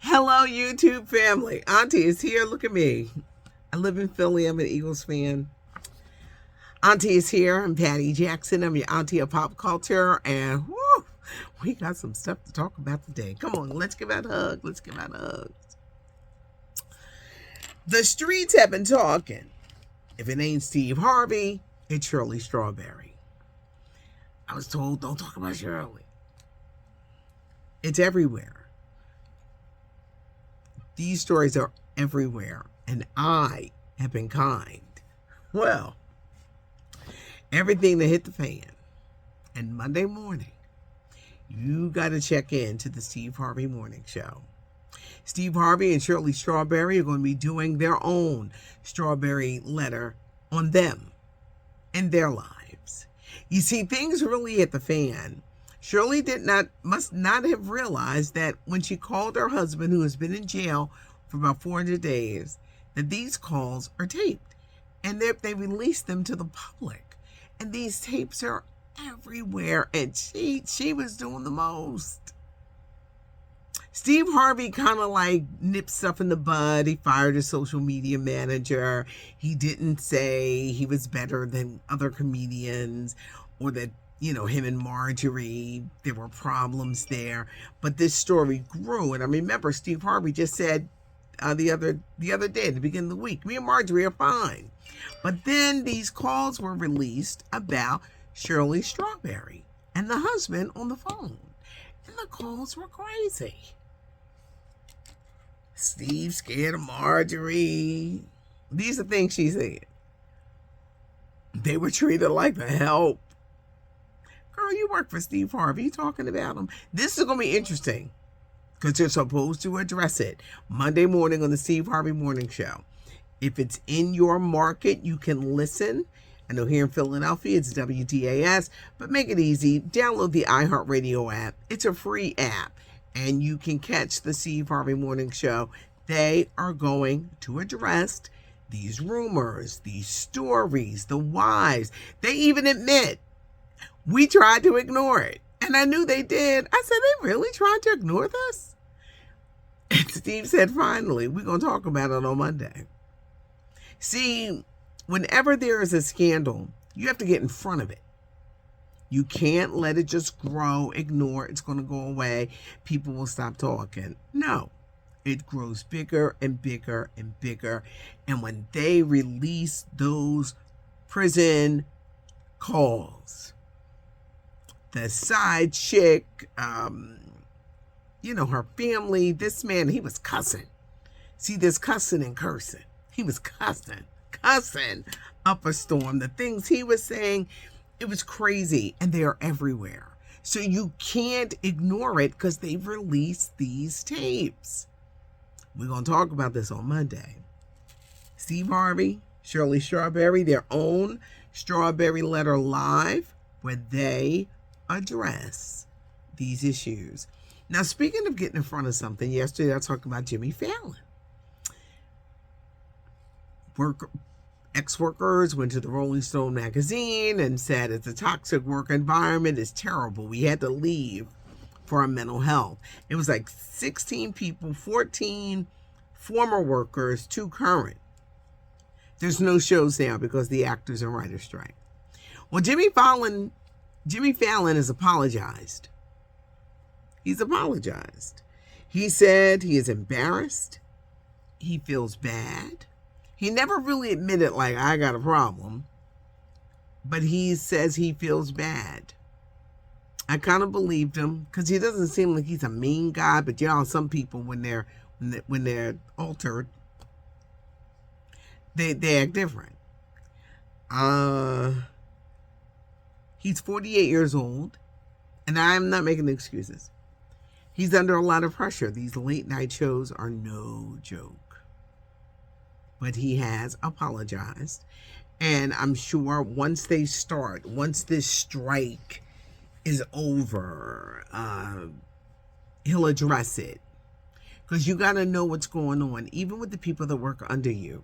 Hello, YouTube family. Auntie is here. Look at me. I live in Philly. I'm an Eagles fan. Auntie is here. I'm Patty Jackson. I'm your auntie of pop culture. And whoo, we got some stuff to talk about today. Come on, let's give out a hug. Let's give out a hug. The streets have been talking. If it ain't Steve Harvey, it's Shirley Strawberry. I was told, don't talk about Shirley. It's everywhere. These stories are everywhere, and I have been kind. Well, everything that hit the fan. And Monday morning, you got to check in to the Steve Harvey Morning Show. Steve Harvey and Shirley Strawberry are going to be doing their own Strawberry letter on them and their lives. You see, things really hit the fan. Shirley must not have realized that when she called her husband, who has been in jail for about 400 days, that these calls are taped and they released them to the public. And these tapes are everywhere, and she was doing the most. Steve Harvey kind of like nipped stuff in the bud. He fired his social media manager. He didn't say he was better than other comedians or that, him and Marjorie, there were problems there. But this story grew. And I remember Steve Harvey just said the other day at the beginning of the week, me and Marjorie are fine. But then these calls were released about Shirley Strawberry and the husband on the phone. And the calls were crazy. Steve scared of Marjorie. These are things she said. They were treated like the help. Girl, you work for Steve Harvey. You talking about him. This is going to be interesting because you're supposed to address it Monday morning on the Steve Harvey Morning Show. If it's in your market, you can listen. I know here in Philadelphia, it's WDAS, but make it easy. Download the iHeartRadio app. It's a free app, and you can catch the Steve Harvey Morning Show. They are going to address these rumors, these stories, the whys. They even admit we tried to ignore it, and I knew they did. I said, they really tried to ignore this? And Steve said, finally, we're going to talk about it on Monday. See, whenever there is a scandal, you have to get in front of it. You can't let it just grow, ignore, it's going to go away, people will stop talking. No, it grows bigger and bigger and bigger. And when they release those prison calls, the side chick, her family, this man, he was cussing. See, there's cussing and cursing. He was cussing up a storm. The things he was saying, it was crazy, and they are everywhere. So you can't ignore it because they've released these tapes. We're going to talk about this on Monday. Steve Harvey, Shirley Strawberry, their own Strawberry Letter Live, where they address these issues. Now, speaking of getting in front of something, yesterday I talked about Jimmy Fallon. Ex-workers went to the Rolling Stone magazine and said it's a toxic work environment. It's terrible. We had to leave for our mental health. It was like 16 people, 14 former workers, 2 current. There's no shows now because the actors are writer strike. Well, Jimmy Fallon has apologized. He's apologized. He said he is embarrassed. He feels bad. He never really admitted, like, I got a problem. But he says he feels bad. I kind of believed him because he doesn't seem like he's a mean guy. But some people, when they're altered, they act different. He's 48 years old, and I'm not making excuses. He's under a lot of pressure. These late night shows are no joke. But he has apologized. And I'm sure once this strike is over, he'll address it. Because you got to know what's going on, even with the people that work under you.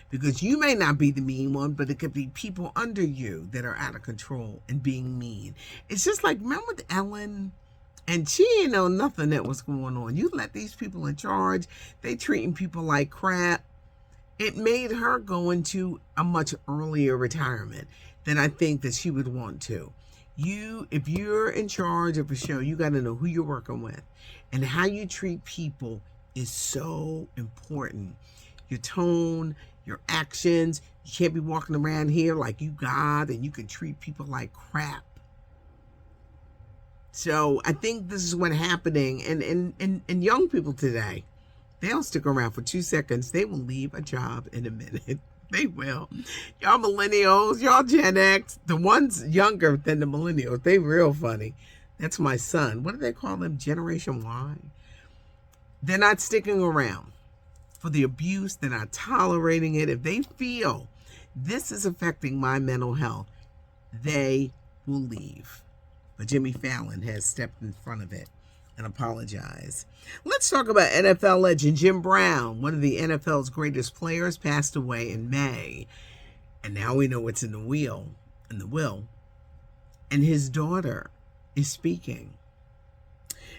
Because you may not be the mean one, but it could be people under you that are out of control and being mean. It's just like, remember with Ellen And she ain't know nothing that was going on. You let these people in charge, they treating people like crap. It made her go into a much earlier retirement than I think that she would want to. If you're in charge of a show, you got to know who you're working with. And how you treat people is so important. Your tone, your actions. You can't be walking around here like you God and you can treat people like crap. So I think this is what's happening. And young people today, they don't stick around for 2 seconds. They will leave a job in a minute. They will. Y'all millennials, y'all Gen X, the ones younger than the millennials, they real funny. That's my son. What do they call them? Generation Y? They're not sticking around for the abuse. They're not tolerating it. If they feel this is affecting my mental health, they will leave. But Jimmy Fallon has stepped in front of it and apologized. Let's talk about NFL legend Jim Brown. One of the NFL's greatest players passed away in May. And now we know what's in the will. And his daughter is speaking.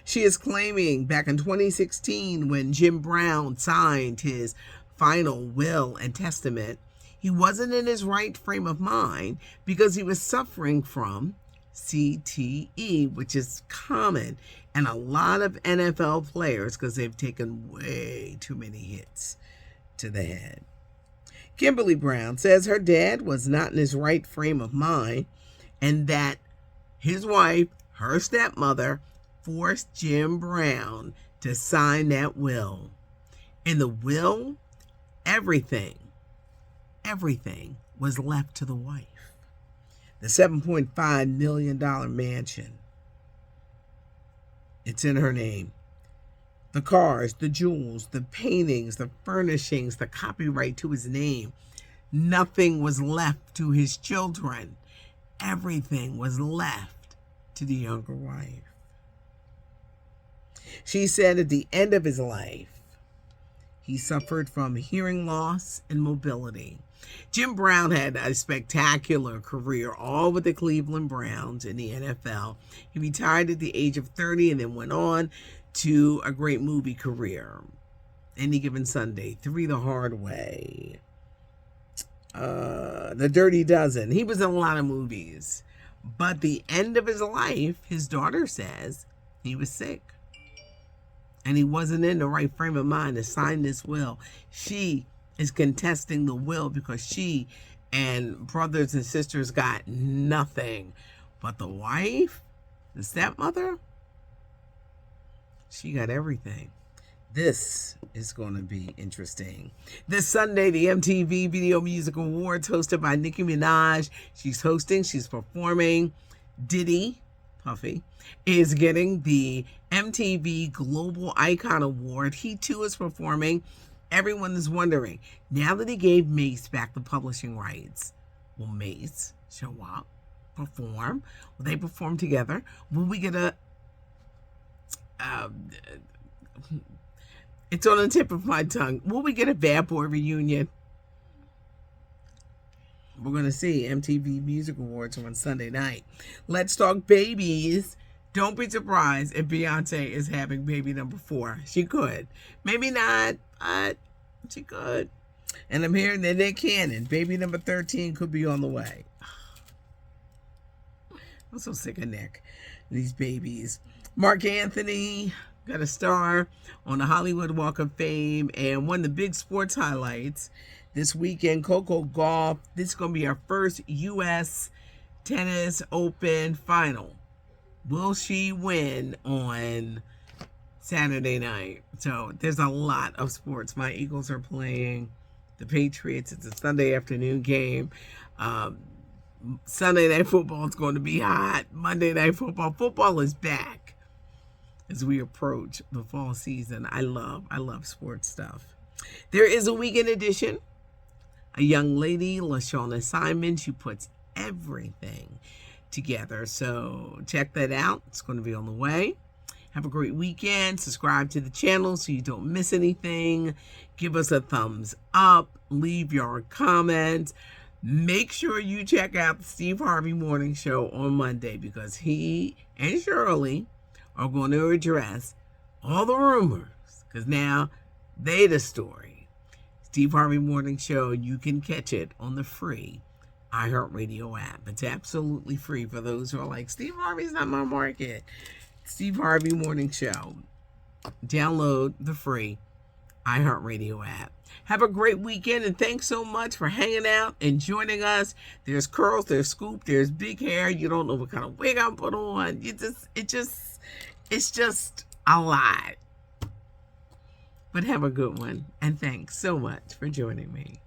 She is claiming back in 2016 when Jim Brown signed his final will and testament, he wasn't in his right frame of mind because he was suffering from CTE, which is common, and a lot of NFL players because they've taken way too many hits to the head. Kimberly Brown says her dad was not in his right frame of mind and that his wife, her stepmother, forced Jim Brown to sign that will. In the will, everything was left to the wife. The $7.5 million mansion. It's in her name. The cars, the jewels, the paintings, the furnishings, the copyright to his name. Nothing was left to his children. Everything was left to the younger wife. She said at the end of his life, he suffered from hearing loss and mobility. Jim Brown had a spectacular career, all with the Cleveland Browns in the NFL. He retired at the age of 30 and then went on to a great movie career. Any Given Sunday, Three the Hard Way, The Dirty Dozen. He was in a lot of movies. But the end of his life, his daughter says, he was sick. And he wasn't in the right frame of mind to sign this will. She is contesting the will because she and brothers and sisters got nothing. But the wife, the stepmother, she got everything. This is going to be interesting. This Sunday, the MTV Video Music Awards hosted by Nicki Minaj. She's hosting, she's performing. Diddy, Puffy, is getting the MTV Global Icon Award. He too is performing. Everyone is wondering, now that he gave Mace back the publishing rights, will Mace show up, perform? Will they perform together? Will we get a... it's on the tip of my tongue. Will we get a Bad Boy reunion? We're going to see MTV Music Awards on Sunday night. Let's talk babies. Don't be surprised if Beyonce is having baby number 4. She could. Maybe not, but she could. And I'm hearing that Nick Cannon, baby number 13, could be on the way. I'm so sick of Nick. These babies. Mark Anthony got a star on the Hollywood Walk of Fame. And one of the big sports highlights this weekend, Coco Gauff. This is going to be our first U.S. Tennis Open final. Will she win on Saturday night? So there's a lot of sports. My Eagles are playing the Patriots. It's a Sunday afternoon game. Sunday night football is going to be hot. Monday night football is back as we approach the fall season. I love sports stuff. There is a weekend edition. A young lady, LaShawna Simon, she puts everything together. So check that out. It's going to be on the way. Have a great weekend. Subscribe to the channel so you don't miss anything. Give us a thumbs up. Leave your comments. Make sure you check out the Steve Harvey Morning Show on Monday because he and Shirley are going to address all the rumors, because now they the story. Steve Harvey Morning Show, you can catch it on the free iHeartRadio app. It's absolutely free for those who are like, Steve Harvey's not my market. Steve Harvey Morning Show. Download the free iHeartRadio app. Have a great weekend, and thanks so much for hanging out and joining us. There's curls, there's scoop, there's big hair. You don't know what kind of wig I put on. It's just a lot. But have a good one, and thanks so much for joining me.